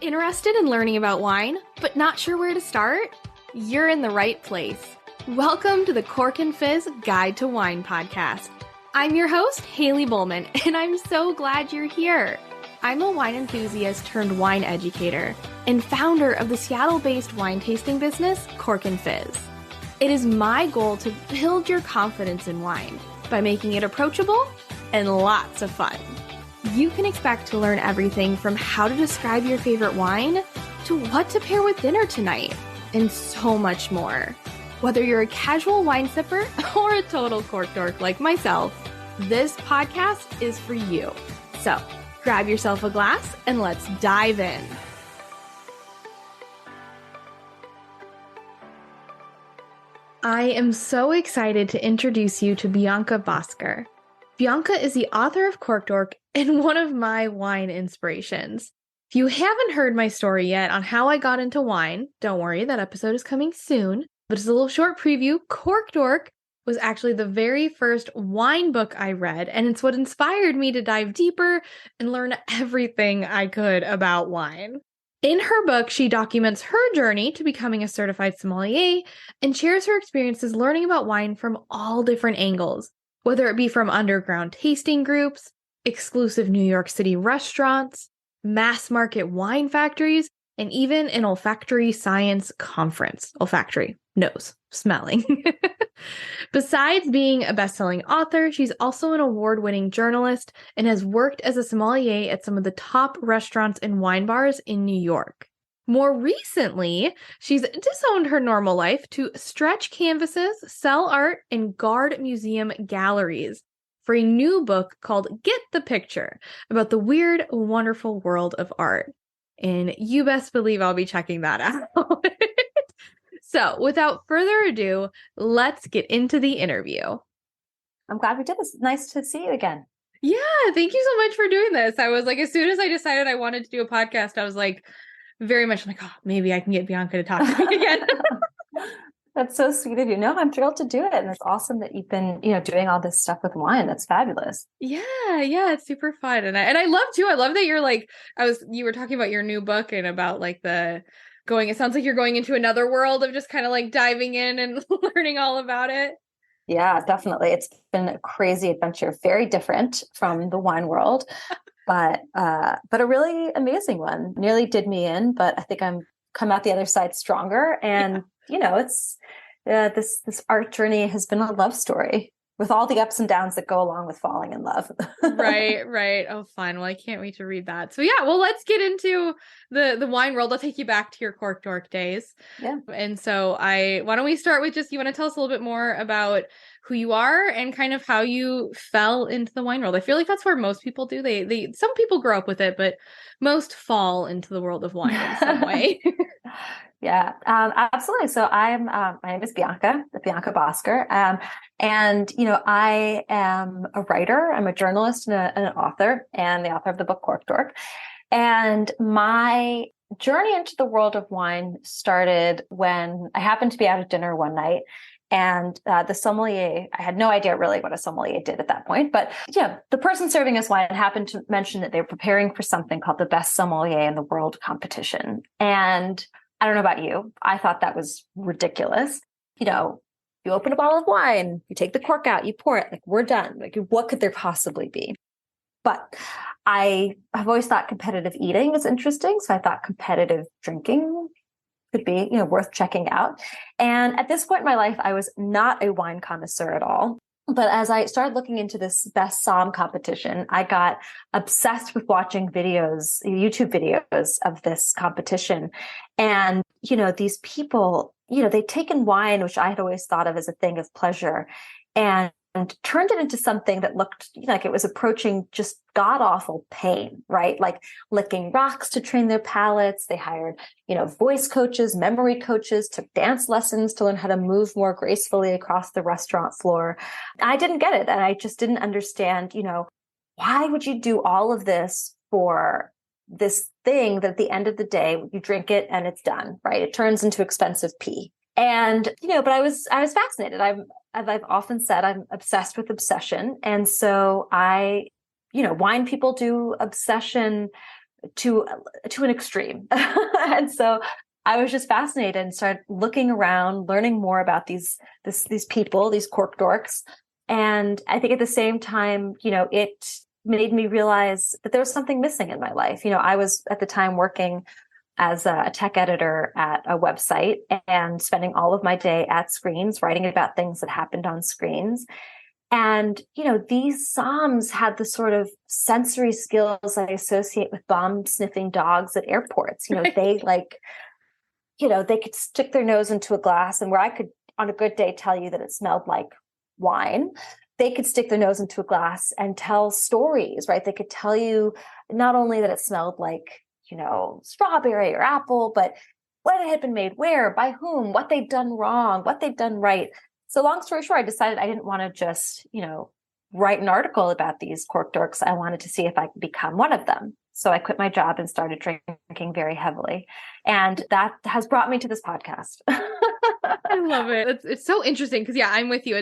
Interested in learning about wine, but not sure where to start? You're in the right place. Welcome to the Cork and Fizz Guide to Wine podcast. I'm your host, Haley Bowman, and I'm so glad you're here. I'm a wine enthusiast turned wine educator and founder of the Seattle-based wine tasting business, Cork and Fizz. It is my goal to build your confidence in wine by making it approachable and lots of fun. You can expect to learn everything from how to describe your favorite wine to what to pair with dinner tonight, and so much more. Whether you're a casual wine sipper or a total cork dork like myself, this podcast is for you. So grab yourself a glass and let's dive in. I am so excited to introduce you to Bianca Bosker. Bianca is the author of Cork Dork and one of my wine inspirations. If you haven't heard my story yet on how I got into wine, don't worry, that episode is coming soon. But as a little short preview, Cork Dork was actually the very first wine book I read, and it's what inspired me to dive deeper and learn everything I could about wine. In her book, she documents her journey to becoming a certified sommelier and shares her experiences learning about wine from all different angles, whether it be from underground tasting groups, exclusive New York City restaurants, mass market wine factories, and even an olfactory science conference. Olfactory, nose, smelling. Besides being a best-selling author, she's also an award-winning journalist and has worked as a sommelier at some of the top restaurants and wine bars in New York. More recently, she's disowned her normal life to stretch canvases, sell art, and guard museum galleries for a new book called Get the Picture, about the weird, wonderful world of art. And you best believe I'll be checking that out. So without further ado, let's get into the interview. I'm glad we did this. Nice to see you again. Yeah, thank you so much for doing this. I was like, as soon as I decided I wanted to do a podcast, I was like, very much like, oh, maybe I can get Bianca to talk to me again. That's so sweet of you. No, I'm thrilled to do it. And it's awesome that you've been, doing all this stuff with wine. That's fabulous. Yeah, it's super fun. And I love too. I love that you're like, you were talking about your new book and about like it sounds like you're going into another world of just kind of like diving in and learning all about it. Yeah, definitely. It's been a crazy adventure, very different from the wine world, but a really amazing one. Nearly did me in, but I think I'm come out the other side stronger. And, it's this art journey has been a love story with all the ups and downs that go along with falling in love. Right. Oh, fun. Well, I can't wait to read that. So yeah, well, let's get into the wine world. I'll take you back to your Cork Dork days. Yeah. And so why don't we start with you want to tell us a little bit more about who you are and kind of how you fell into the wine world? I feel like that's where most people do. Some people grow up with it, but most fall into the world of wine in some way. Yeah, absolutely. So my name is Bianca Bosker. And I am a writer, I'm a journalist and an author, and the author of the book Cork Dork. And my journey into the world of wine started when I happened to be out at dinner one night. And the sommelier, I had no idea really what a sommelier did at that point, but the person serving us wine happened to mention that they were preparing for something called the Best Sommelier in the World competition. And I don't know about you, I thought that was ridiculous. You open a bottle of wine, you take the cork out, you pour it, like we're done. Like what could there possibly be? But I have always thought competitive eating is interesting. So I thought competitive drinking could be, worth checking out. And at this point in my life, I was not a wine connoisseur at all. But as I started looking into this Best Somm competition, I got obsessed with watching YouTube videos of this competition. And, these people, they'd taken wine, which I had always thought of as a thing of pleasure, and turned it into something that looked like it was approaching just god-awful pain, right? Like licking rocks to train their palates. They hired, voice coaches, memory coaches, took dance lessons to learn how to move more gracefully across the restaurant floor. I didn't get it. And I just didn't understand, why would you do all of this for this thing that at the end of the day, you drink it and it's done, right? It turns into expensive pee. And, but I was fascinated. I've often said I'm obsessed with obsession. And so wine people do obsession to an extreme. And so I was just fascinated and started looking around, learning more about these people, these cork dorks. And I think at the same time, it made me realize that there was something missing in my life. I was at the time working as a tech editor at a website and spending all of my day at screens, writing about things that happened on screens. And, these Soms had the sort of sensory skills I associate with bomb sniffing dogs at airports. They could stick their nose into a glass, and where I could, on a good day, tell you that it smelled like wine, they could stick their nose into a glass and tell stories, right? They could tell you not only that it smelled like, strawberry or apple, but when it had been made, where, by whom, what they'd done wrong, what they'd done right. So long story short, I decided I didn't want to just, write an article about these cork dorks. I wanted to see if I could become one of them. So I quit my job and started drinking very heavily. And that has brought me to this podcast. I love it. It's so interesting because, I'm with you.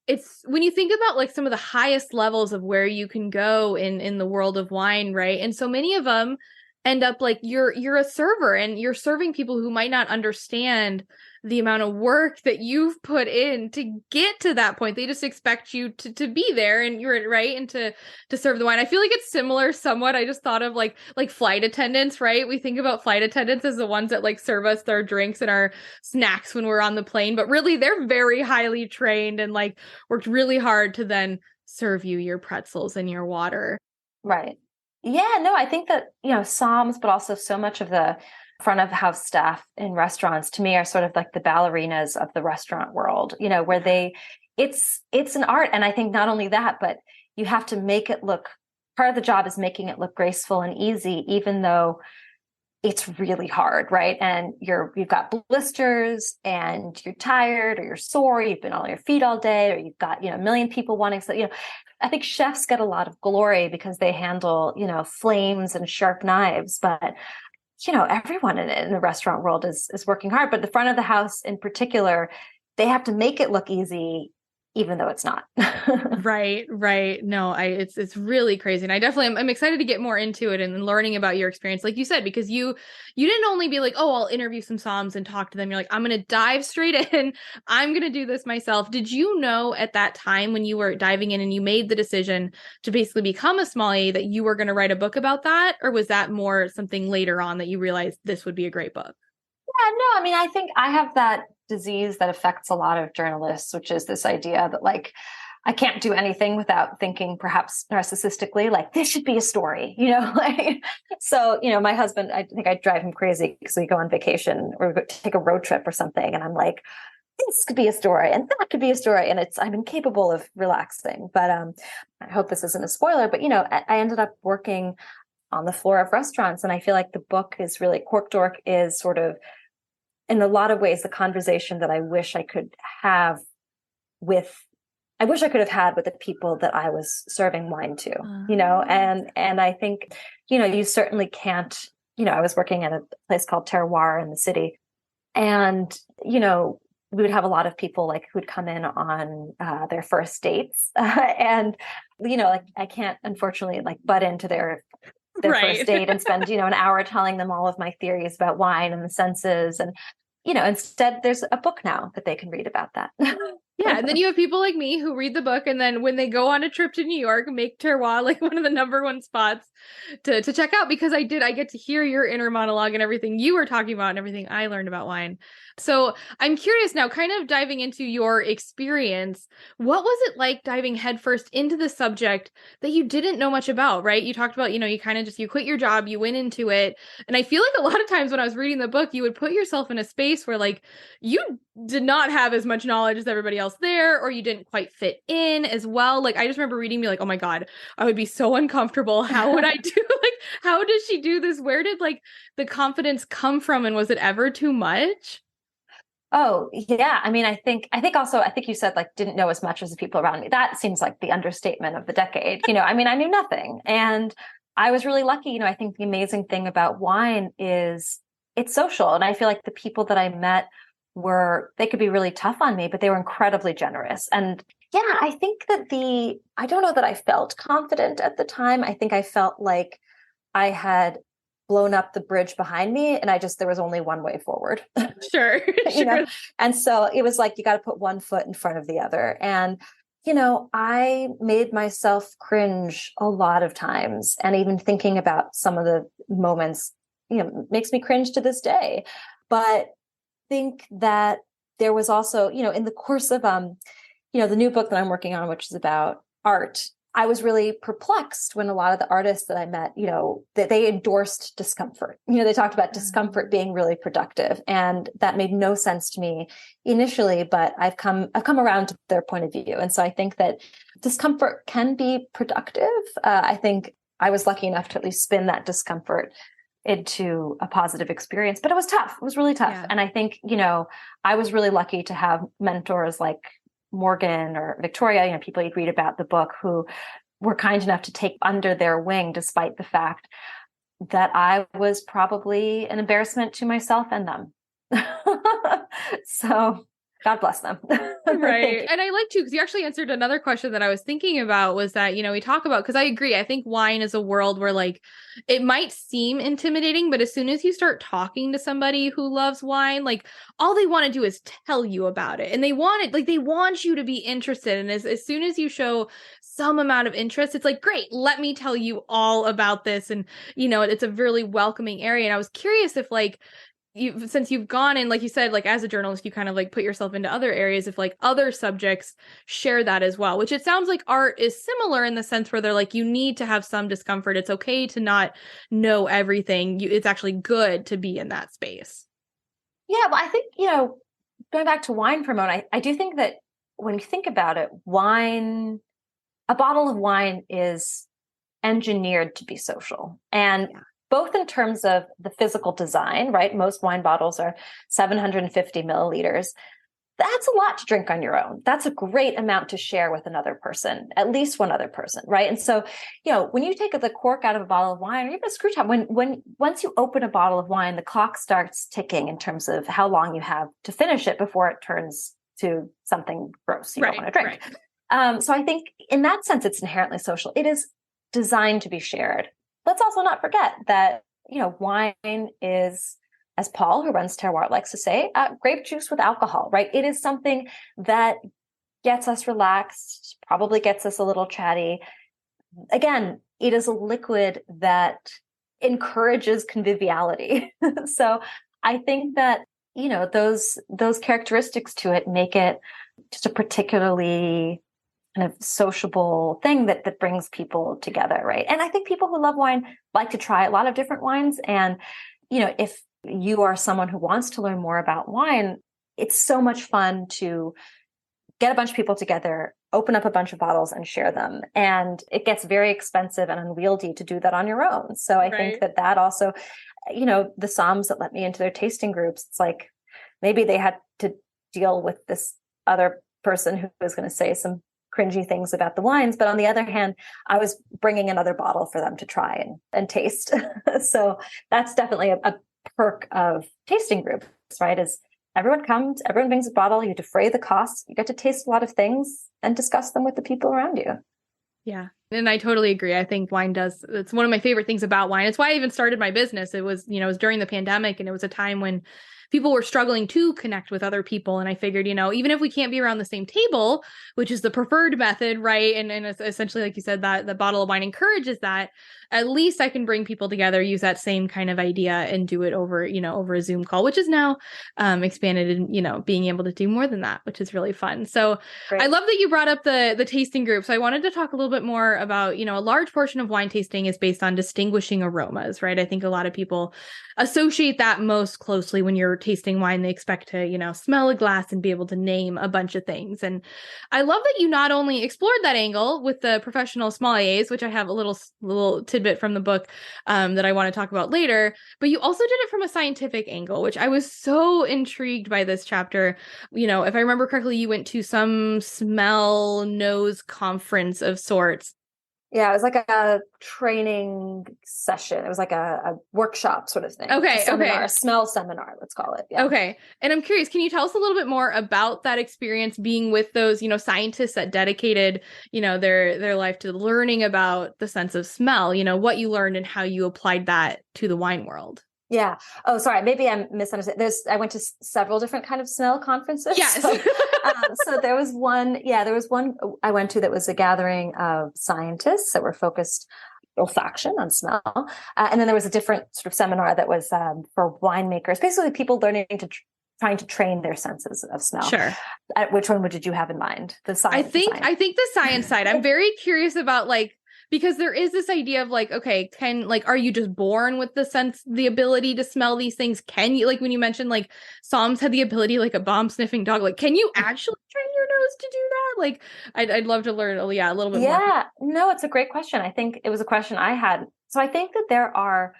It's when you think about like some of the highest levels of where you can go in the world of wine, right? And so many of them end up like you're a server and you're serving people who might not understand the amount of work that you've put in to get to that point. They just expect you to be there and you're right and to serve the wine. I feel like it's similar somewhat. I just thought of like flight attendants, right? We think about flight attendants as the ones that like serve us their drinks and our snacks when we're on the plane, but really they're very highly trained and like worked really hard to then serve you your pretzels and your water. Right. Yeah, no, I think that, Soms, but also so much of the front of house staff in restaurants to me are sort of like the ballerinas of the restaurant world, where it's an art. And I think not only that, but you have to make it look, part of the job is making it look graceful and easy, even though it's really hard, right? And you've got blisters and you're tired or you're sore, you've been on your feet all day, or you've got, a million people wanting, so, I think chefs get a lot of glory because they handle, flames and sharp knives, but everyone in the restaurant world is working hard, but the front of the house in particular, they have to make it look easy, even though it's not. Right. No, it's really crazy. And I'm excited to get more into it and learning about your experience. Like you said, because you didn't only be like, oh, I'll interview some Soms and talk to them. You're like, I'm going to dive straight in. I'm going to do this myself. Did you know at that time when you were diving in and you made the decision to basically become a sommelier that you were going to write a book about that? Or was that more something later on that you realized this would be a great book? Yeah, no, I mean, I think I have that disease that affects a lot of journalists, which is this idea that like, I can't do anything without thinking perhaps narcissistically, like this should be a story, so, my husband, I think I drive him crazy because we go on vacation or we take a road trip or something. And I'm like, this could be a story and that could be a story. And I'm incapable of relaxing, but I hope this isn't a spoiler, but, I ended up working on the floor of restaurants. And I feel like the book is really, Cork Dork is sort of, in a lot of ways, the conversation that I wish I could have had with the people that I was serving wine to, and I think, you certainly can't, I was working at a place called Terroir in the city, and, we would have a lot of people like who'd come in on their first dates, and, like I can't unfortunately like butt into their Right. first date and spend, an hour telling them all of my theories about wine and the senses. And, instead there's a book now that they can read about that. Yeah. And then you have people like me who read the book and then when they go on a trip to New York, make Terroir like one of the number one spots to check out, because I get to hear your inner monologue and everything you were talking about and everything I learned about wine. So I'm curious now, kind of diving into your experience, what was it like diving headfirst into the subject that you didn't know much about, right? You talked about, you kind of you quit your job, you went into it. And I feel like a lot of times when I was reading the book, you would put yourself in a space where like you did not have as much knowledge as everybody else there, or you didn't quite fit in as well. Like, I just remember reading, me like, oh my God, I would be so uncomfortable. How would I do? Like, how did she do this? Where did like the confidence come from? And was it ever too much? Oh, yeah. I mean, I think you said like didn't know as much as the people around me. That seems like the understatement of the decade. I mean, I knew nothing. And I was really lucky. I think the amazing thing about wine is it's social. And I feel like the people that I met they could be really tough on me, but they were incredibly generous. And yeah, I think that I don't know that I felt confident at the time. I think I felt like I had blown up the bridge behind me and there was only one way forward. Sure. you know? Sure. And so it was like, you got to put one foot in front of the other. And, I made myself cringe a lot of times. And even thinking about some of the moments, makes me cringe to this day. But think that there was also, in the course of, the new book that I'm working on, which is about art, I was really perplexed when a lot of the artists that I met, that they endorsed discomfort. They talked about discomfort being really productive, and that made no sense to me initially, but I've come around to their point of view. And so I think that discomfort can be productive. I think I was lucky enough to at least spin that discomfort into a positive experience, but it was tough. It was really tough. Yeah. And I think, I was really lucky to have mentors like Morgan or Victoria, people you'd read about the book, who were kind enough to take under their wing, despite the fact that I was probably an embarrassment to myself and them. So God bless them. Right. And I like to, because you actually answered another question that I was thinking about, was that, we talk about, because I agree, I think wine is a world where like it might seem intimidating, but as soon as you start talking to somebody who loves wine, like all they want to do is tell you about it. And they want it, like they want you to be interested. And as soon as you show some amount of interest, it's like, great, let me tell you all about this. And, it's a really welcoming area. And I was curious if like, since you've gone and like you said, like as a journalist, you kind of like put yourself into other areas, if like other subjects share that as well, which it sounds like art is similar in the sense where they're like, you need to have some discomfort. It's okay to not know everything. It's actually good to be in that space. Yeah, well, I think, going back to wine for a moment, I do think that when you think about it, a bottle of wine is engineered to be social. And both in terms of the physical design, right? Most wine bottles are 750 milliliters. That's a lot to drink on your own. That's a great amount to share with another person, at least one other person, right? And so, when you take the cork out of a bottle of wine, or even a screw top, once you open a bottle of wine, the clock starts ticking in terms of how long you have to finish it before it turns to something gross you don't want to drink. Right. So I think in that sense, it's inherently social. It is designed to be shared. Let's also not forget that, wine is, as Paul, who runs Terroir, likes to say, grape juice with alcohol, right? It is something that gets us relaxed, probably gets us a little chatty. Again, it is a liquid that encourages conviviality. So I think that, those characteristics to it make it just a particularly kind of sociable thing that brings people together, right? And I think people who love wine like to try a lot of different wines. And, if you are someone who wants to learn more about wine, it's so much fun to get a bunch of people together, open up a bunch of bottles and share them. And it gets very expensive and unwieldy to do that on your own. So I think that also, the somms that let me into their tasting groups, it's like, maybe they had to deal with this other person who was going to say some cringy things about the wines. But on the other hand, I was bringing another bottle for them to try and taste. So that's definitely a perk of tasting groups, right? Is everyone comes, everyone brings a bottle, you defray the costs, you get to taste a lot of things and discuss them with the people around you. Yeah. And I totally agree. I think it's one of my favorite things about wine. It's why I even started my business. It was, it was during the pandemic, and it was a time when people were struggling to connect with other people. And I figured, even if we can't be around the same table, which is the preferred method, right? And essentially, like you said, that the bottle of wine encourages that, at least I can bring people together, use that same kind of idea and do it over, over a Zoom call, which is now expanded and, being able to do more than that, which is really fun. So Great. I love that you brought up the tasting group. So I wanted to talk a little bit more about, a large portion of wine tasting is based on distinguishing aromas, right? I think a lot of people associate that most closely when you're tasting wine. They expect to, smell a glass and be able to name a bunch of things. And I love that you not only explored that angle with the professional sommeliers, which I have a little tidbit from the book that I want to talk about later, but you also did it from a scientific angle, which I was so intrigued by this chapter. If I remember correctly, you went to some smell nose conference of sorts. Yeah, it was like a training session. It was like a workshop sort of thing. A Okay, seminar, okay. a smell seminar, let's call it. Yeah. Okay. And I'm curious, can you tell us a little bit more about that experience being with those, scientists that dedicated, their life to learning about the sense of smell, what you learned and how you applied that to the wine world? Yeah. Oh, sorry. Maybe I misunderstood. I went to several different kind of smell conferences. Yes. So there was one, there was one I went to that was a gathering of scientists that were focused olfaction on smell. And then there was a different sort of seminar that was for winemakers, basically people learning trying to train their senses of smell. Sure. Which one did you have in mind? The science. I think the science side. I'm very curious about because there is this idea of okay, are you just born with the ability to smell these things? Can you, when you mentioned Psalms had the ability like a bomb sniffing dog, can you actually train your nose to do that? I'd love to learn, a little bit more. Yeah, no, it's a great question. I think it was a question I had. So I think that there are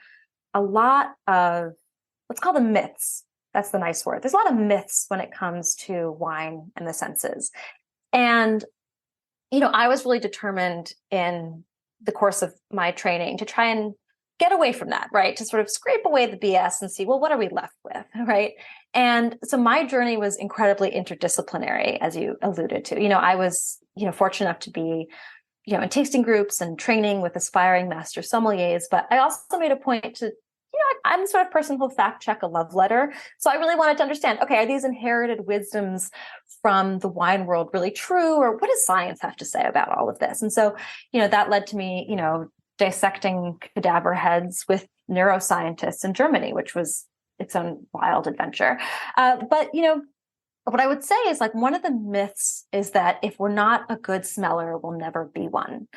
a lot of, let's call them myths. That's the nice word. There's a lot of myths when it comes to wine and the senses. And, I was really determined in the course of my training to try and get away from that, right? To sort of scrape away the BS and see, well, what are we left with, right? And so my journey was incredibly interdisciplinary, as you alluded to. I was, fortunate enough to be, in tasting groups and training with aspiring master sommeliers, but I also made a point to, I'm the sort of person who'll fact check a love letter. So I really wanted to understand, okay, are these inherited wisdoms from the wine world really true? Or what does science have to say about all of this? And so, that led to me, dissecting cadaver heads with neuroscientists in Germany, which was its own wild adventure. But, what I would say is one of the myths is that if we're not a good smeller, we'll never be one.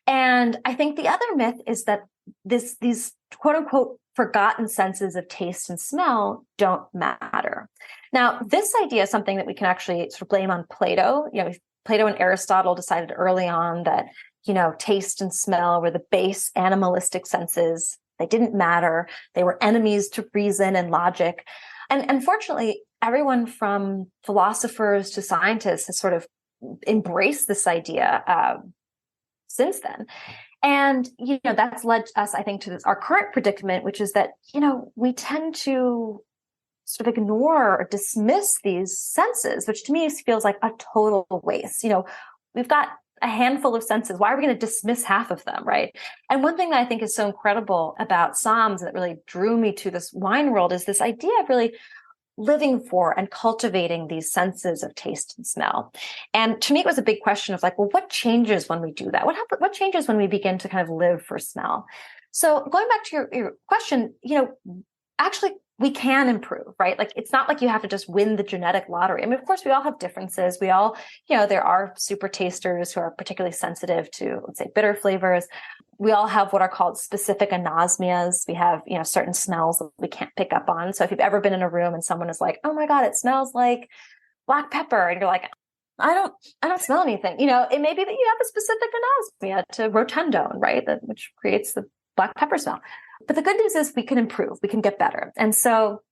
And I think the other myth is that these quote unquote forgotten senses of taste and smell don't matter. Now, this idea is something that we can actually sort of blame on Plato. Plato and Aristotle decided early on that, taste and smell were the base animalistic senses. They didn't matter. They were enemies to reason and logic. And unfortunately, everyone from philosophers to scientists has sort of embraced this idea since then. And, that's led us, I think, to our current predicament, which is that, we tend to sort of ignore or dismiss these senses, which to me feels like a total waste. We've got a handful of senses. Why are we going to dismiss half of them, right? And one thing that I think is so incredible about Psalms that really drew me to this wine world is this idea of really living for and cultivating these senses of taste and smell. And to me, it was a big question of well, what changes when we do that? What changes when we begin to kind of live for smell? So going back to your question, actually we can improve, right? It's not like you have to just win the genetic lottery. I mean, of course, we all have differences. We all, there are super tasters who are particularly sensitive to, let's say, bitter flavors. We all have what are called specific anosmias. We have, certain smells that we can't pick up on. So if you've ever been in a room and someone is like, oh my God, it smells like black pepper. And you're like, I don't smell anything. It may be that you have a specific anosmia to rotundone, right? Which creates the black pepper smell. But the good news is we can improve, we can get better. And so,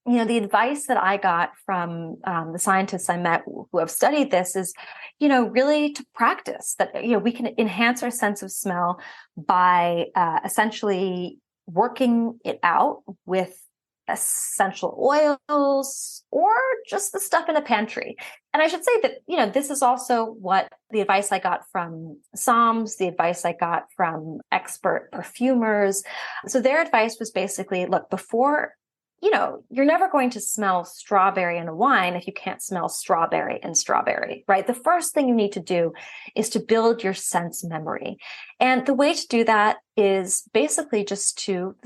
the advice that I got from the scientists I met who have studied this is, really to practice that, we can enhance our sense of smell by essentially working it out with essential oils or just the stuff in a pantry. And I should say that, this is also what the advice I got from Psalms, the advice I got from expert perfumers. So their advice was basically, look, before, you're never going to smell strawberry in a wine if you can't smell strawberry in strawberry, right? The first thing you need to do is to build your sense memory. And the way to do that is basically this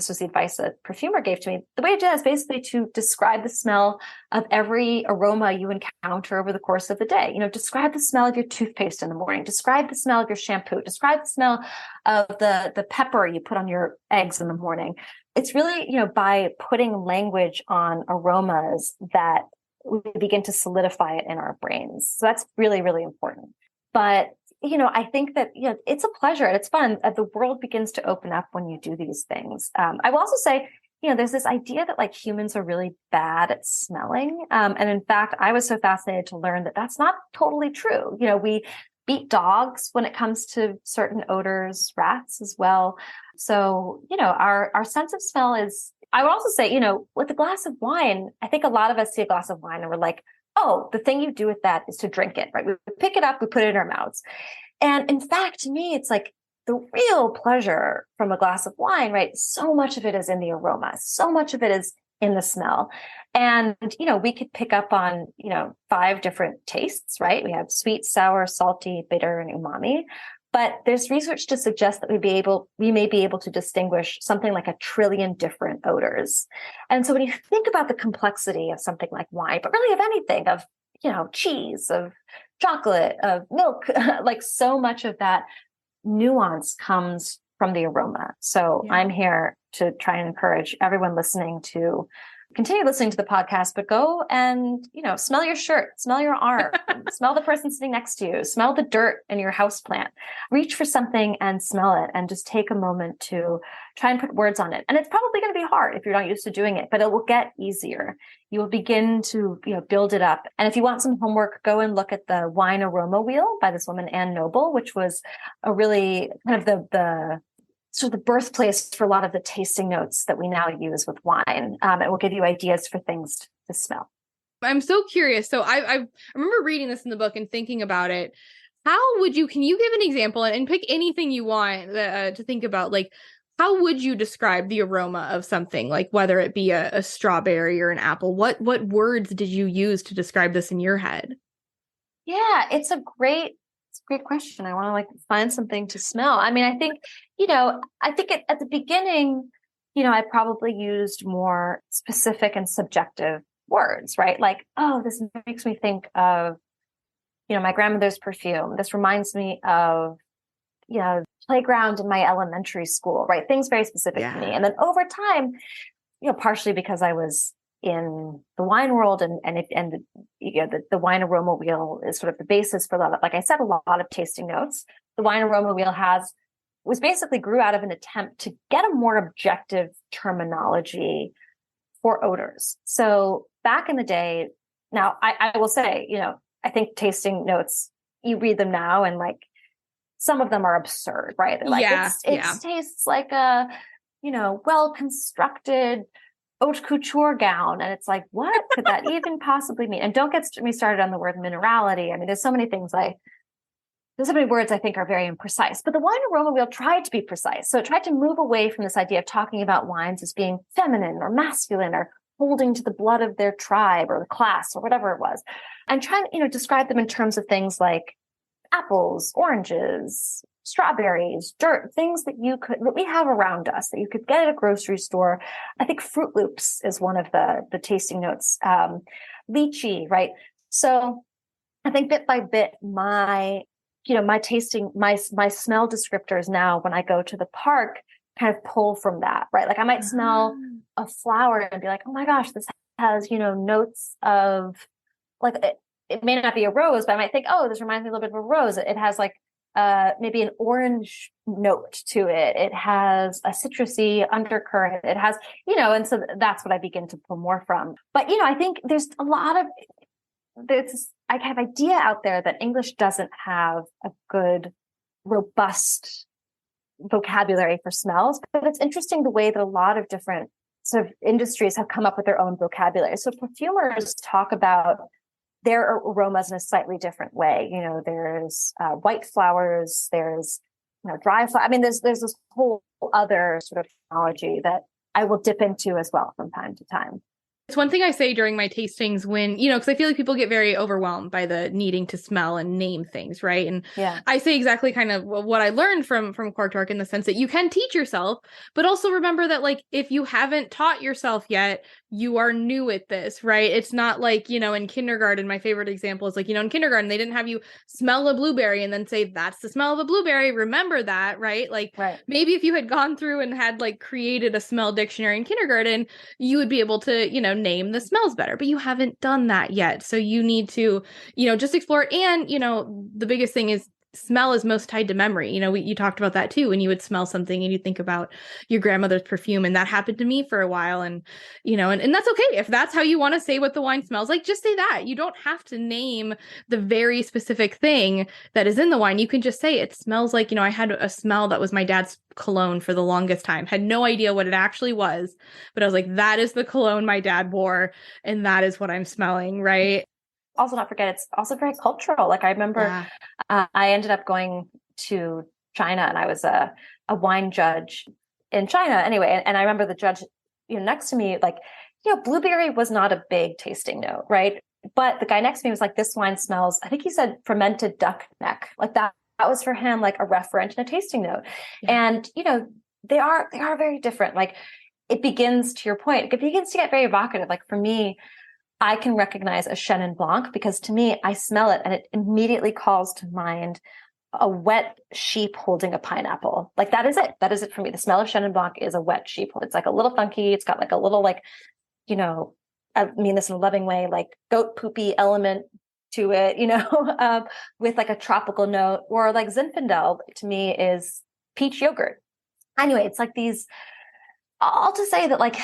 was the advice a perfumer gave to me. The way to do that is basically to describe the smell of every aroma you encounter over the course of the day. Describe the smell of your toothpaste in the morning. Describe the smell of your shampoo. Describe the smell of the pepper you put on your eggs in the morning. It's really, by putting language on aromas that we begin to solidify it in our brains. So that's really, really important. But, I think that, it's a pleasure and it's fun. The world begins to open up when you do these things. I will also say, there's this idea that humans are really bad at smelling. And in fact, I was so fascinated to learn that that's not totally true. beat dogs when it comes to certain odors, rats as well. So, our sense of smell is, I would also say, with a glass of wine, I think a lot of us see a glass of wine and we're like, oh, the thing you do with that is to drink it, right? We pick it up, we put it in our mouths. And in fact, to me, it's like the real pleasure from a glass of wine, right? So much of it is in the aroma. So much of it is in the smell. And, we could pick up on, 5 different tastes, right? We have sweet, sour, salty, bitter, and umami. But there's research to suggest that we may be able to distinguish something like 1 trillion different odors. And so when you think about the complexity of something like wine, but really of anything, of, cheese, of chocolate, of milk, like so much of that nuance comes from the aroma. So Yeah. I'm here to try and encourage everyone listening to continue listening to the podcast, but go and, smell your shirt, smell your arm, smell the person sitting next to you, smell the dirt in your house plant, reach for something and smell it, and just take a moment to try and put words on it. And it's probably going to be hard if you're not used to doing it, but it will get easier. You will begin to, build it up. And if you want some homework, go and look at the wine aroma wheel by this woman, Anne Noble, which was a really kind of the sort of the birthplace for a lot of the tasting notes that we now use with wine. It will give you ideas for things to smell. I'm so curious. So I remember reading this in the book and thinking about it. Can you give an example and pick anything you want to think about? Like, how would you describe the aroma of something, like whether it be a strawberry or an apple? What words did you use to describe this in your head? Yeah, it's a great question. I want to find something to smell. I mean, I think, at the beginning, I probably used more specific and subjective words, right? Like, oh, this makes me think of, my grandmother's perfume. This reminds me of, playground in my elementary school, right? Things very specific to me. And then over time, partially because I was in the wine world and the wine aroma wheel is sort of the basis for a lot of, like I said, a lot of tasting notes. The wine aroma wheel grew out of an attempt to get a more objective terminology for odors. So back in the day, now I will say, I think tasting notes, you read them now and like some of them are absurd, right? They're like, it tastes like a, well-constructed haute couture gown. And it's like, what could that even possibly mean? And don't get me started on the word minerality. I mean, there's so many words I think are very imprecise, but the wine aroma wheel tried to be precise. So it tried to move away from this idea of talking about wines as being feminine or masculine or holding to the blood of their tribe or the class or whatever it was, and trying to, describe them in terms of things like apples, oranges, strawberries, dirt, things that we have around us that you could get at a grocery store. I think Fruit Loops is one of the tasting notes. Lychee, right? So I think bit by bit, my tasting, my smell descriptors now, when I go to the park, kind of pull from that, right? Like I might smell a flower and be like, oh my gosh, this has, notes of like, it may not be a rose, but I might think, oh, this reminds me a little bit of a rose. It has like maybe an orange note to it. It has a citrusy undercurrent. It has, and so that's what I begin to pull more from. But, I think there's I have idea out there that English doesn't have a good, robust vocabulary for smells, but it's interesting the way that a lot of different sort of industries have come up with their own vocabulary. So perfumers talk about their aromas in a slightly different way. There's white flowers, there's dry flower. I mean, there's this whole other sort of technology that I will dip into as well from time to time. It's one thing I say during my tastings when, because I feel like people get very overwhelmed by the needing to smell and name things, right? And I say exactly kind of what I learned from Cork Dork in the sense that you can teach yourself, but also remember that like if you haven't taught yourself yet, you are new at this, right? It's not like, in kindergarten, my favorite example is like, in kindergarten, they didn't have you smell a blueberry and then say, that's the smell of a blueberry. Remember that, right? Like maybe if you had gone through and had like created a smell dictionary in kindergarten, you would be able to, name the smells better, but you haven't done that yet. So you need to, just explore it. And, the biggest thing is smell is most tied to memory. You talked about that too, when you would smell something and you think about your grandmother's perfume. And that happened to me for a while. And, and that's okay. If that's how you want to say what the wine smells like, just say that. You don't have to name the very specific thing that is in the wine. You can just say it smells like, I had a smell that was my dad's cologne for the longest time. Had no idea what it actually was, but I was like, that is the cologne my dad wore. And that is what I'm smelling, right? Also, not forget, it's also very cultural. Like I remember I ended up going to China, and I was a wine judge in China anyway. And I remember the judge, next to me, like, blueberry was not a big tasting note, right? But the guy next to me was like, this wine smells, I think he said fermented duck neck. Like that was for him like a referent and a tasting note. Yeah. And, they are very different. Like it begins, to your point, it begins to get very evocative. Like for me, I can recognize a Chenin Blanc because to me, I smell it and it immediately calls to mind a wet sheep holding a pineapple. Like that is it. That is it for me. The smell of Chenin Blanc is a wet sheep. It's like a little funky. It's got like a little like, I mean this in a loving way, like goat poopy element to it, with like a tropical note. Or like Zinfandel to me is peach yogurt. Anyway, it's like these, all to say that like,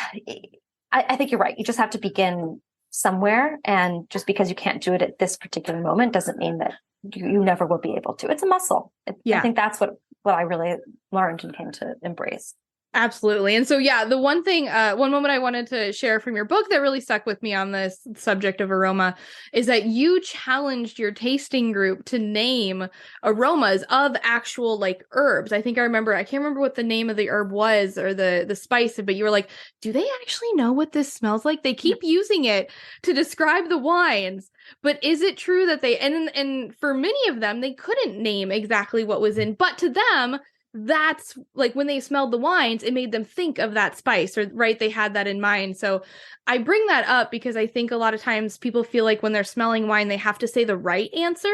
I think you're right. You just have to begin somewhere. And just because you can't do it at this particular moment doesn't mean that you never will be able to. It's a muscle. I think that's what I really learned and came to embrace. Absolutely. And so, the one thing, one moment I wanted to share from your book that really stuck with me on this subject of aroma is that you challenged your tasting group to name aromas of actual like herbs. I think I can't remember what the name of the herb was or the spice, but you were like, do they actually know what this smells like? They keep using it to describe the wines. But is it true that and for many of them, they couldn't name exactly what was in, but to them, that's like when they smelled the wines, it made them think of that spice, or right, they had that in mind. So I bring that up because I think a lot of times people feel like when they're smelling wine, they have to say the right answer,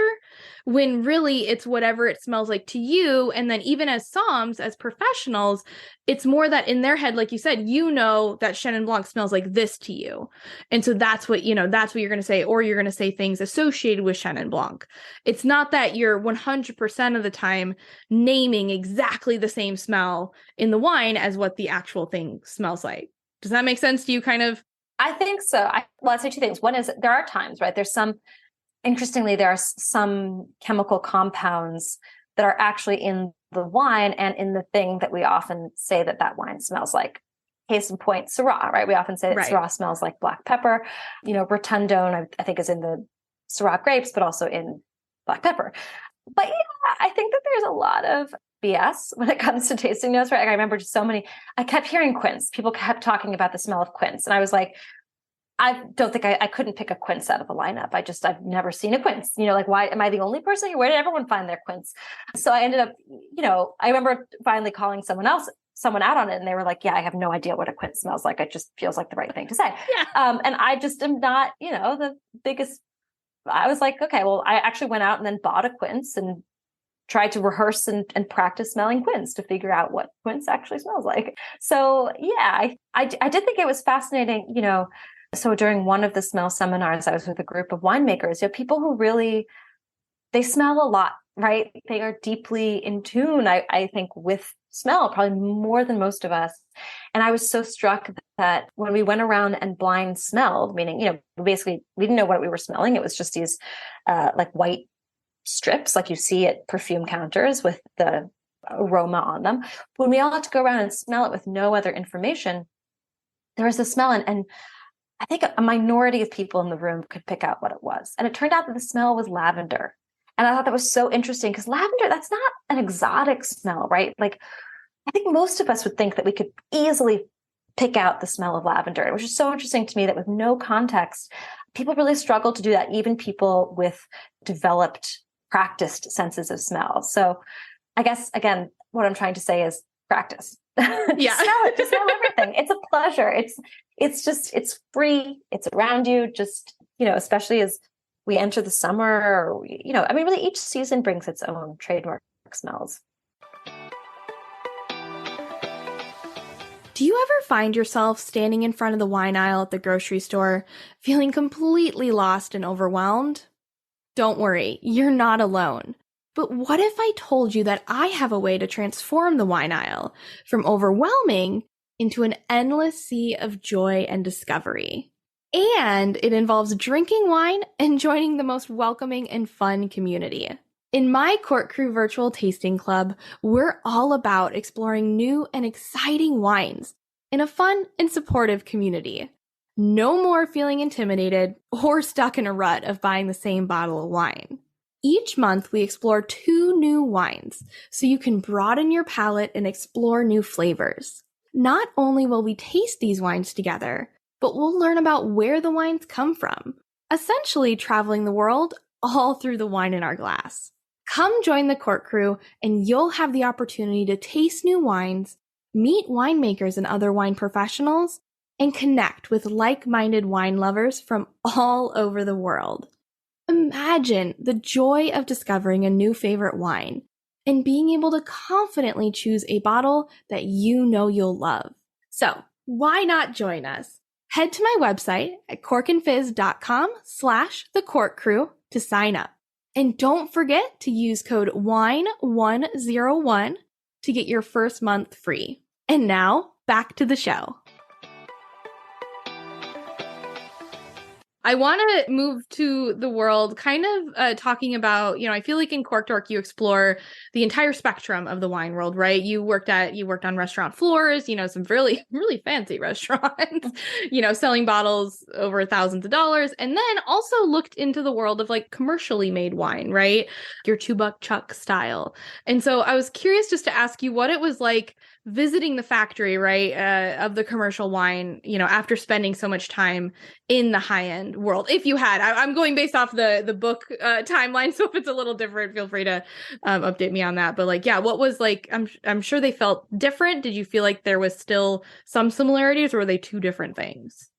when really it's whatever it smells like to you. And then even as somms, as professionals, it's more that in their head, like you said, that Chenin Blanc smells like this to you. And so that's what you're going to say, or you're going to say things associated with Chenin Blanc. It's not that you're 100% of the time naming exactly the same smell in the wine as what the actual thing smells like. Does that make sense to you kind of? I think so. I'd say two things. One is there are times, right? Interestingly, there are some chemical compounds that are actually in the wine and in the thing that we often say that wine smells like. Case in point, Syrah, right? We often say that Syrah smells like black pepper. Rotundone, I think, is in the Syrah grapes, but also in black pepper. But I think that there's a lot of BS when it comes to tasting notes, right? Like I remember just I kept hearing quince. People kept talking about the smell of quince. And I was like, I don't think I couldn't pick a quince out of the lineup. I've never seen a quince, like, why am I the only person here? Where did everyone find their quince? So I ended up, I remember finally calling someone out on it. And they were like, yeah, I have no idea what a quince smells like. It just feels like the right thing to say. Yeah. And I just am not, the biggest. I was like, okay, well, I actually went out and then bought a quince and tried to rehearse and practice smelling quince to figure out what quince actually smells like. So yeah, I did think it was fascinating, So during one of the smell seminars, I was with a group of winemakers, people who really, they smell a lot, right? They are deeply in tune, I think, with smell, probably more than most of us. And I was so struck that when we went around and blind smelled, meaning, basically we didn't know what we were smelling. It was just these like white strips, like you see at perfume counters with the aroma on them. When we all had to go around and smell it with no other information, there was a smell, and I think a minority of people in the room could pick out what it was. And it turned out that the smell was lavender. And I thought that was so interesting because lavender, that's not an exotic smell, right? Like, I think most of us would think that we could easily pick out the smell of lavender. It was just so interesting to me that with no context, people really struggle to do that, even people with developed, practiced senses of smell. So I guess, again, what I'm trying to say is practice. Just smell it, just smell everything. It's a pleasure. It's free. It's around you. Just, especially as we enter the summer, or, really each season brings its own trademark smells. Do you ever find yourself standing in front of the wine aisle at the grocery store, feeling completely lost and overwhelmed? Don't worry, you're not alone. But what if I told you that I have a way to transform the wine aisle from overwhelming into an endless sea of joy and discovery? And it involves drinking wine and joining the most welcoming and fun community. In my Cork Crew Virtual Tasting Club, we're all about exploring new and exciting wines in a fun and supportive community. No more feeling intimidated or stuck in a rut of buying the same bottle of wine. Each month, we explore 2 new wines so you can broaden your palate and explore new flavors. Not only will we taste these wines together, but we'll learn about where the wines come from, essentially traveling the world all through the wine in our glass. Come join the Cork Crew and you'll have the opportunity to taste new wines, meet winemakers and other wine professionals, and connect with like-minded wine lovers from all over the world. Imagine the joy of discovering a new favorite wine and being able to confidently choose a bottle that you know you'll love. So, why not join us? Head to my website at corkandfizz.com/thecorkcrew to sign up. And don't forget to use code WINE101 to get your first month free. And now, back to the show. I want to move to the world kind of talking about, I feel like in Cork Dork, you explore the entire spectrum of the wine world, right? You worked on restaurant floors, some really, really fancy restaurants, selling bottles over thousands of dollars. And then also looked into the world of like commercially made wine, right? Your $2 chuck style. And so I was curious just to ask you what it was like visiting the factory, right, of the commercial wine, after spending so much time in the high-end world. If you had, I'm going based off the book timeline, so if it's a little different, feel free to update me on that. But what was like? I'm sure they felt different. Did you feel like there was still some similarities, or were they two different things?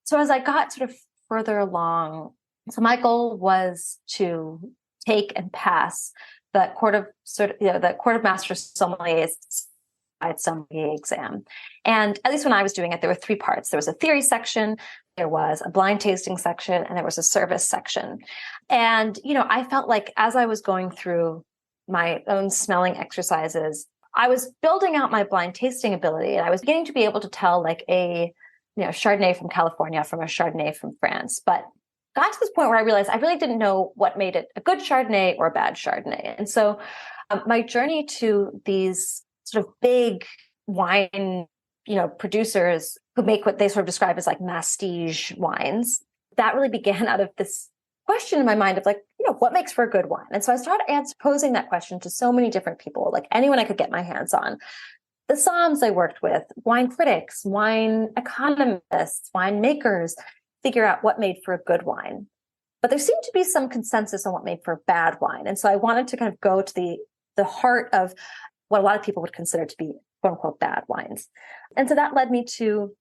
So as I got sort of further along, so my goal was to take and pass the Court of Master Sommeliers sommelier exam. And at least when I was doing it, there were 3 parts. There was a theory section, there was a blind tasting section, and there was a service section. And, I felt like as I was going through my own smelling exercises, I was building out my blind tasting ability, and I was beginning to be able to tell like a, Chardonnay from California from a Chardonnay from France. But got to this point where I realized I really didn't know what made it a good Chardonnay or a bad Chardonnay. And so my journey to these sort of big wine, producers who make what they sort of describe as like mastige wines, that really began out of this question in my mind of like, what makes for a good wine? And so I started posing that question to so many different people, like anyone I could get my hands on. The somms I worked with, wine critics, wine economists, wine makers, figure out what made for a good wine. But there seemed to be some consensus on what made for a bad wine. And so I wanted to kind of go to the heart of what a lot of people would consider to be quote unquote bad wines. And so that led me to,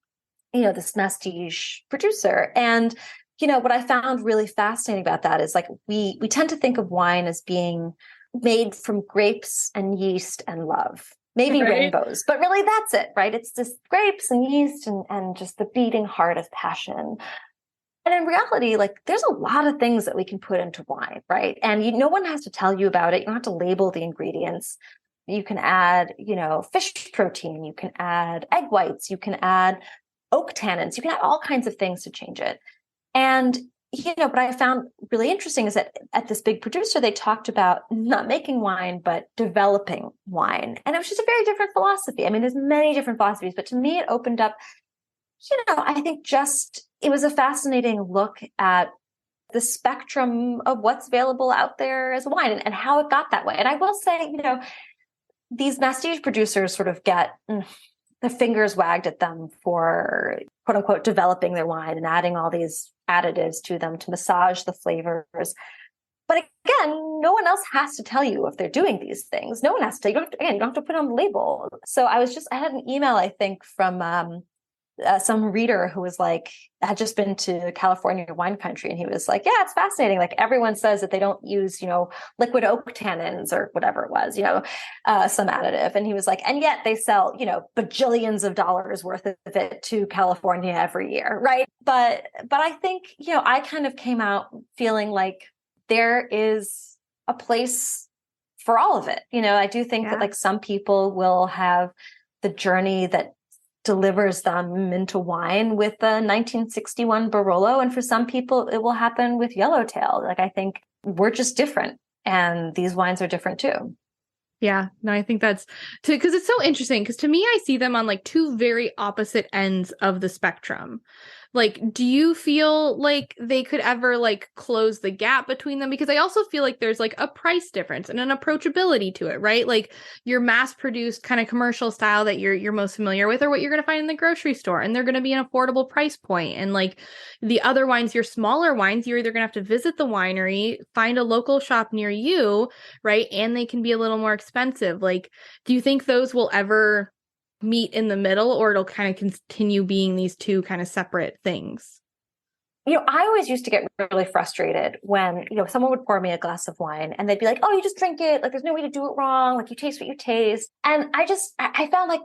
this mastige producer. And, what I found really fascinating about that is like, we tend to think of wine as being made from grapes and yeast and love, maybe right. Rainbows, but really that's it, right? It's just grapes and yeast and just the beating heart of passion. And in reality, like there's a lot of things that we can put into wine, right? And no one has to tell you about it. You don't have to label the ingredients. You can add, fish protein, you can add egg whites, you can add oak tannins, you can add all kinds of things to change it. And, what I found really interesting is that at this big producer, they talked about not making wine, but developing wine. And it was just a very different philosophy. I mean, there's many different philosophies, but to me, it opened up, I think it was a fascinating look at the spectrum of what's available out there as wine and how it got that way. And I will say, these mastige producers sort of get the fingers wagged at them for quote unquote developing their wine and adding all these additives to them to massage the flavors. But again, no one else has to tell you if they're doing these things. No one has to. You don't have to put on the label. So I had an email, I think, from some reader who was like, had just been to California wine country. And he was like, yeah, it's fascinating. Like everyone says that they don't use, liquid oak tannins or whatever it was, some additive. And he was like, and yet they sell, bajillions of dollars worth of it to California every year. Right. But I think, I kind of came out feeling like there is a place for all of it. I do think that like some people will have the journey that delivers them into wine with the 1961 Barolo. And for some people, it will happen with Yellowtail. Like, I think we're just different, and these wines are different too. Yeah, no, I think that's because it's so interesting, because to me, I see them on like two very opposite ends of the spectrum. Like, do you feel like they could ever like close the gap between them? Because I also feel like there's like a price difference and an approachability to it, right? Like your mass produced kind of commercial style that you're most familiar with, or what you're going to find in the grocery store, and they're going to be an affordable price point. And like the other wines, your smaller wines, you're either going to have to visit the winery, find a local shop near you, right? And they can be a little more expensive. Like, do you think those will ever meet in the middle, or it'll kind of continue being these two kind of separate things? I always used to get really frustrated when, someone would pour me a glass of wine and they'd be like, oh, you just drink it. Like, there's no way to do it wrong. Like, you taste what you taste. And I found like,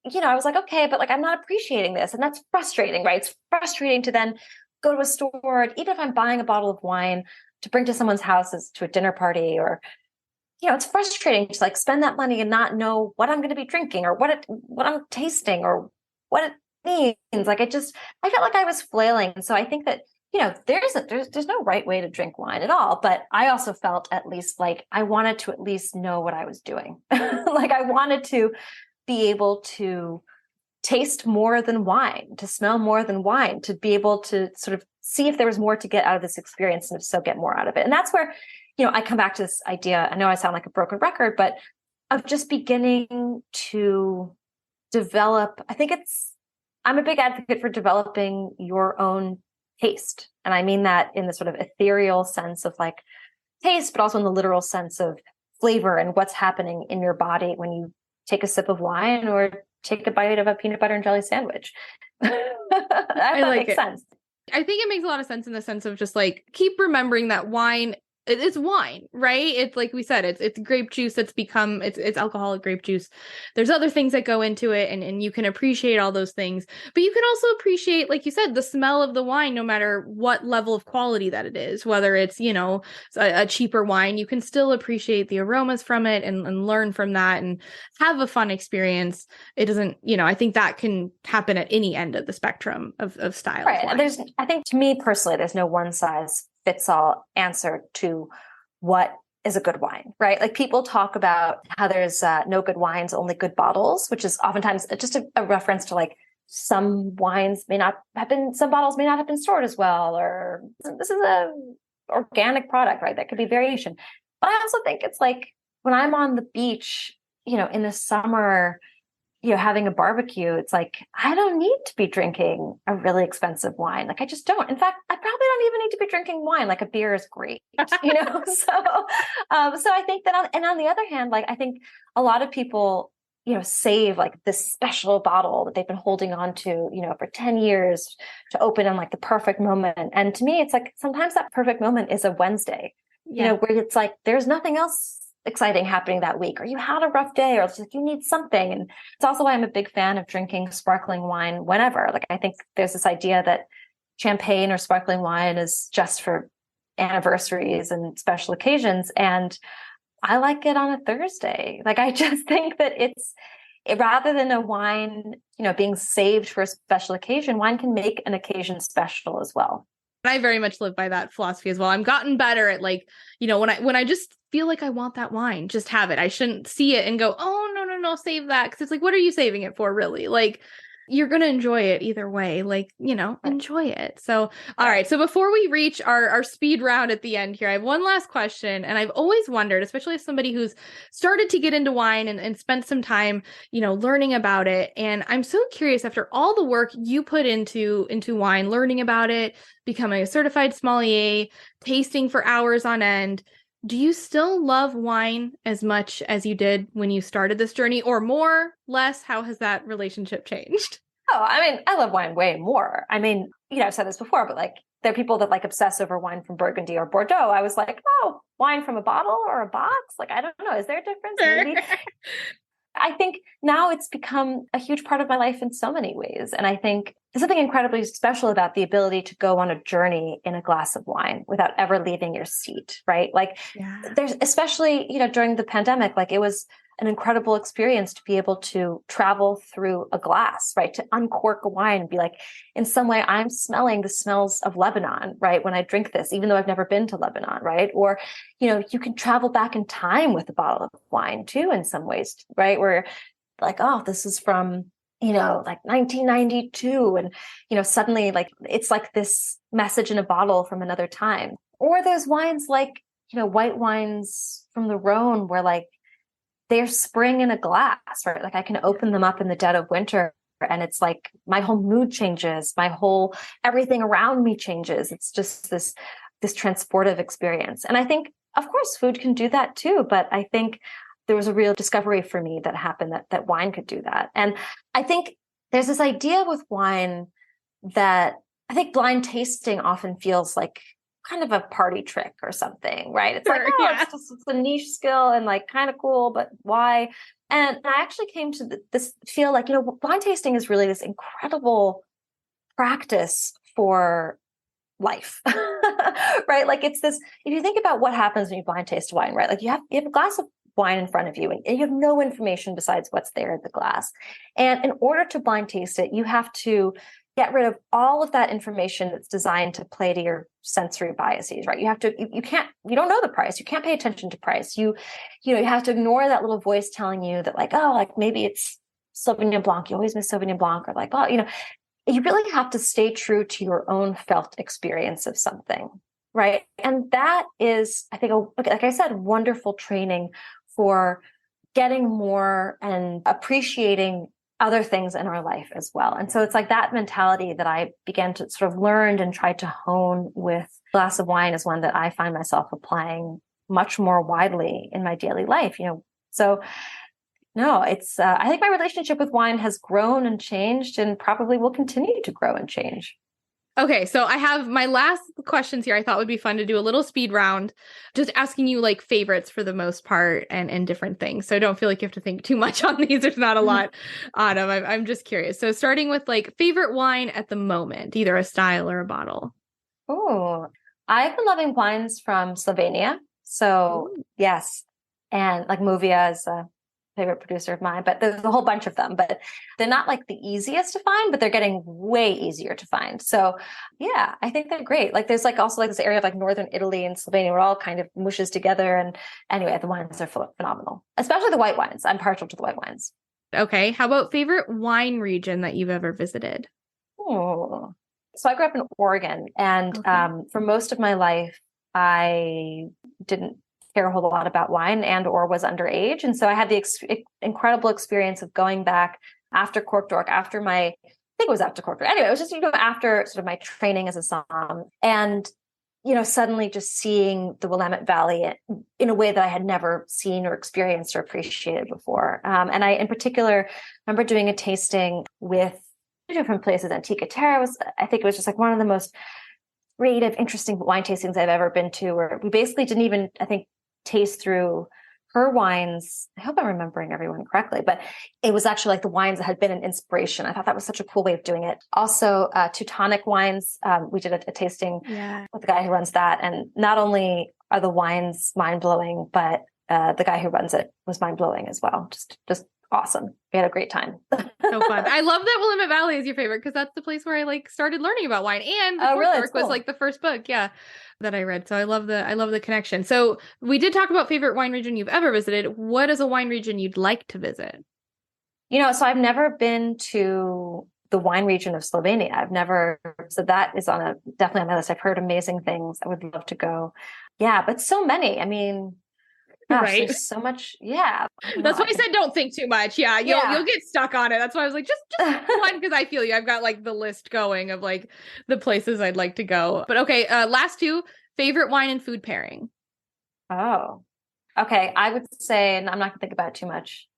I was like, okay, but like, I'm not appreciating this. And that's frustrating, right? It's frustrating to then go to a store, even if I'm buying a bottle of wine to bring to someone's house to a dinner party, or it's frustrating to like spend that money and not know what I'm going to be drinking, or what I'm tasting, or what it means. Like, I felt like I was flailing. And so I think that, there's no right way to drink wine at all. But I also felt at least like I wanted to at least know what I was doing. Like, I wanted to be able to taste more than wine, to smell more than wine, to be able to sort of see if there was more to get out of this experience, and if so, get more out of it. And that's where I come back to this idea. I know I sound like a broken record, but of just beginning to develop, I'm a big advocate for developing your own taste. And I mean that in the sort of ethereal sense of like taste, but also in the literal sense of flavor and what's happening in your body when you take a sip of wine or take a bite of a peanut butter and jelly sandwich. That like makes sense. I think it makes a lot of sense in the sense of just like, keep remembering that wine, it's wine, right? It's like we said, it's grape juice that's become it's alcoholic grape juice. There's other things that go into it, and you can appreciate all those things, but you can also appreciate, like you said, the smell of the wine, no matter what level of quality that it is. Whether it's a cheaper wine, you can still appreciate the aromas from it, and learn from that and have a fun experience. It doesn't, I think that can happen at any end of the spectrum of style. Right. I think, to me personally, there's no one size fits all answer to what is a good wine, right? Like, people talk about how there's no good wines, only good bottles, which is oftentimes just a reference to like some bottles may not have been stored as well, or this is a organic product, right? That could be variation. But I also think it's like when I'm on the beach, in the summer, having a barbecue, it's like, I don't need to be drinking a really expensive wine. Like, I just don't. In fact, I probably don't even need to be drinking wine. Like, a beer is great, So I think that, on the other hand, like, I think a lot of people, save like this special bottle that they've been holding on to, for 10 years to open in like the perfect moment. And to me, it's like, sometimes that perfect moment is a Wednesday, where it's like, there's nothing else exciting happening that week, or you had a rough day, or it's like you need something. And it's also why I'm a big fan of drinking sparkling wine whenever. Like, I think there's this idea that champagne or sparkling wine is just for anniversaries and special occasions, and I like it on a Thursday. Like, I just think that rather than a wine, being saved for a special occasion, wine can make an occasion special as well. I very much live by that philosophy as well. I've gotten better at like, when I just feel like I want that wine, just have it. I shouldn't see it and go, oh, no, save that. Because it's like, what are you saving it for, really? Like, you're going to enjoy it either way. Like, enjoy it. So, all right. So before we reach our speed round at the end here, I have one last question. And I've always wondered, especially as somebody who's started to get into wine and spent some time, learning about it. And I'm so curious, after all the work you put into wine, learning about it, becoming a certified sommelier, tasting for hours on end, do you still love wine as much as you did when you started this journey, or more, less? How has that relationship changed? Oh, I mean, I love wine way more. I mean, I've said this before, but like, there are people that like obsess over wine from Burgundy or Bordeaux. I was like, oh, wine from a bottle or a box? Like, I don't know. Is there a difference? Maybe. I think now it's become a huge part of my life in so many ways. And I think there's something incredibly special about the ability to go on a journey in a glass of wine without ever leaving your seat, right? Like there's, especially, during the pandemic, like it was an incredible experience to be able to travel through a glass, right? To uncork a wine and be like, in some way, I'm smelling the smells of Lebanon, right? When I drink this, even though I've never been to Lebanon, right? Or, you can travel back in time with a bottle of wine too, in some ways, right? Where like, oh, this is from, like 1992. And, suddenly like, it's like this message in a bottle from another time. Or there's wines like, white wines from the Rhone where like they're spring in a glass, right? Like I can open them up in the dead of winter and it's like my whole mood changes, everything around me changes. It's just this transportive experience. And I think, of course, food can do that too. But I think there was a real discovery for me that happened that wine could do that. And I think there's this idea with wine that I think blind tasting often feels like kind of a party trick or something, right? It's like, it's a niche skill and like kind of cool, but why? And I actually came to this feel like, blind tasting is really this incredible practice for life, right? Like it's this, if you think about what happens when you blind taste wine, right? Like you have a glass of wine in front of you and you have no information besides what's there in the glass. And in order to blind taste it, you have to get rid of all of that information that's designed to play to your sensory biases, right? You don't know the price. You can't pay attention to price. You have to ignore that little voice telling you that like, oh, like maybe it's Sauvignon Blanc. You always miss Sauvignon Blanc, or like, oh, you really have to stay true to your own felt experience of something, right? And that is, I think, like I said, wonderful training for getting more and appreciating other things in our life as well. And so it's like that mentality that I began to sort of learn and try to hone with a glass of wine is one that I find myself applying much more widely in my daily life, So no, it's, I think my relationship with wine has grown and changed and probably will continue to grow and change. Okay, so I have my last questions here. I thought would be fun to do a little speed round, just asking you like favorites for the most part and different things. So don't feel like you have to think too much on these. There's not a lot on them. I'm just curious. So starting with like favorite wine at the moment, either a style or a bottle. Oh, I've been loving wines from Slovenia. So yes. And like Movia is a favorite producer of mine, but there's a whole bunch of them, but they're not like the easiest to find, but they're getting way easier to find. So yeah, I think they're great. Like there's like also like this area of like Northern Italy and Slovenia where it all kind of mushes together. And anyway, the wines are phenomenal, especially the white wines. I'm partial to the white wines. Okay. How about favorite wine region that you've ever visited? Oh, so I grew up in Oregon and for most of my life, I didn't care a whole lot about wine or was underage. And so I had the incredible experience of going back after Cork Dork, after my Anyway, it was just, after sort of my training as a somm and, suddenly just seeing the Willamette Valley in a way that I had never seen or experienced or appreciated before. And I, in particular, remember doing a tasting with different places. Antica Terra I think it was just like one of the most creative, interesting wine tastings I've ever been to, where we basically didn't even, I think, taste through her wines. I hope I'm remembering everyone correctly, but it was actually like the wines that had been an inspiration. I thought that was such a cool way of doing it. Also, Teutonic wines. We did a tasting with the guy who runs that. And not only are the wines mind-blowing, but the guy who runs it was mind-blowing as well. Just awesome. We had a great time. So fun. I love that Willamette Valley is your favorite because that's the place where I like started learning about wine, and the Cork Dork was like the first book, that I read. So I love the connection. So we did talk about favorite wine region you've ever visited. What is a wine region you'd like to visit? So I've never been to the wine region of Slovenia. So that is definitely on my list. I've heard amazing things. I would love to go. Yeah, but so many. I mean, gosh, right? There's so much. Yeah. That's why I said don't think too much. Yeah. You'll get stuck on it. That's why I was like, just one, because I feel you. I've got like the list going of like the places I'd like to go. But okay, last two, favorite wine and food pairing. Oh, okay. I would say, and I'm not gonna think about it too much.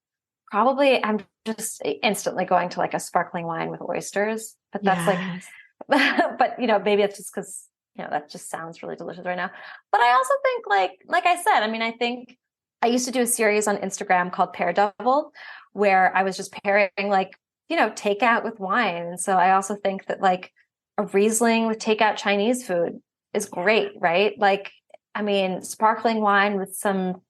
Probably I'm just instantly going to like a sparkling wine with oysters, but that's but maybe it's just because, that just sounds really delicious right now. But I also think like I said, I mean, I think I used to do a series on Instagram called Pair Double, where I was just pairing like takeout with wine. And so I also think that like a Riesling with takeout Chinese food is great, right? Like, I mean, sparkling wine with some,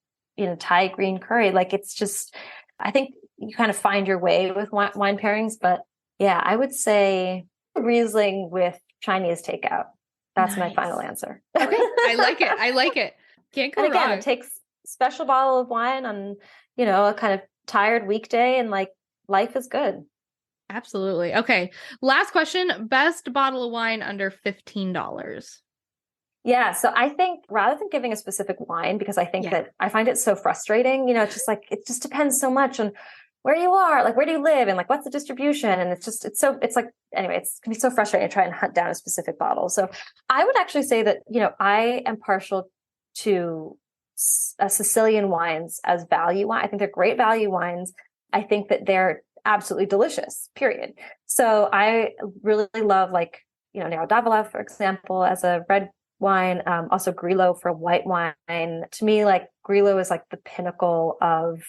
Thai green curry, like it's just, I think you kind of find your way with wine pairings. But yeah, I would say Riesling with Chinese takeout. That's my final answer. Okay. I like it. I like it. Can't go and again, wrong. It takes a special bottle of wine on, a kind of tired weekday, and like life is good. Absolutely. Okay. Last question. Best bottle of wine under $15. Yeah. So I think rather than giving a specific wine, because I think that I find it so frustrating, it's just like, it just depends so much on where you are, like, where do you live? And like, what's the distribution? And anyway, it's can be so frustrating to try and hunt down a specific bottle. So I would actually say that, I am partial to Sicilian wines as value wine. I think they're great value wines. I think that they're absolutely delicious, period. So I really love like, Nero d'Avola, for example, as a red wine, also Grillo for white wine. To me, like Grillo is like the pinnacle of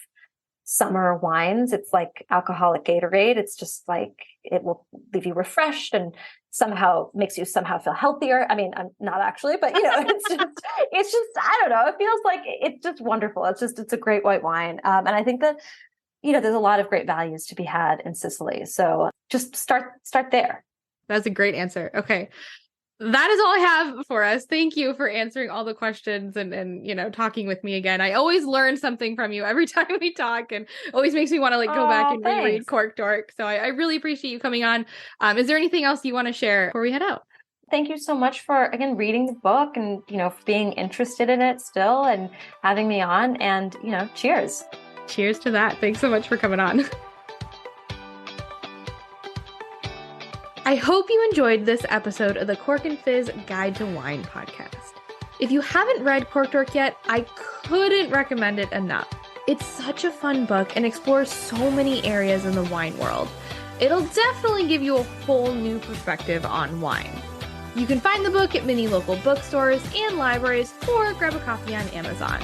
summer wines. It's like alcoholic Gatorade. It's just like, it will leave you refreshed and somehow makes you somehow feel healthier. I mean, I'm not actually, but it's just, I don't know. It feels like it's just wonderful. It's a great white wine. And I think that, there's a lot of great values to be had in Sicily. So just start there. That's a great answer. Okay. That is all I have for us. Thank you for answering all the questions and talking with me again. I always learn something from you every time we talk, and always makes me want to go back and reread Cork Dork. So I really appreciate you coming on. Is there anything else you want to share before we head out? Thank you so much for, again, reading the book and, being interested in it still and having me on, and, cheers. Cheers to that. Thanks so much for coming on. I hope you enjoyed this episode of the Cork and Fizz Guide to Wine podcast. If you haven't read Cork Dork yet, I couldn't recommend it enough. It's such a fun book and explores so many areas in the wine world. It'll definitely give you a whole new perspective on wine. You can find the book at many local bookstores and libraries, or grab a copy on Amazon.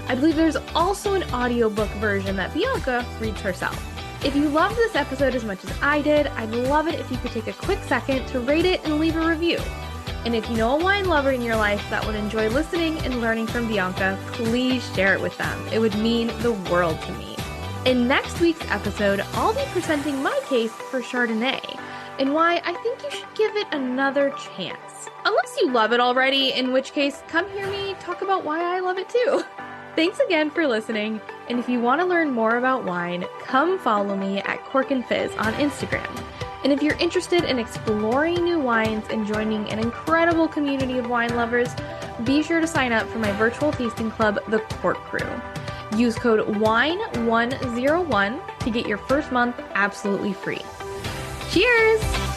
I believe there's also an audiobook version that Bianca reads herself. If you loved this episode as much as I did, I'd love it if you could take a quick second to rate it and leave a review. And if you know a wine lover in your life that would enjoy listening and learning from Bianca, please share it with them. It would mean the world to me. In next week's episode, I'll be presenting my case for Chardonnay and why I think you should give it another chance. Unless you love it already, in which case, come hear me talk about why I love it too. Thanks again for listening, and if you want to learn more about wine, come follow me at Cork and Fizz on Instagram. And if you're interested in exploring new wines and joining an incredible community of wine lovers, be sure to sign up for my virtual tasting club, The Cork Crew. Use code WINE101 to get your first month absolutely free. Cheers!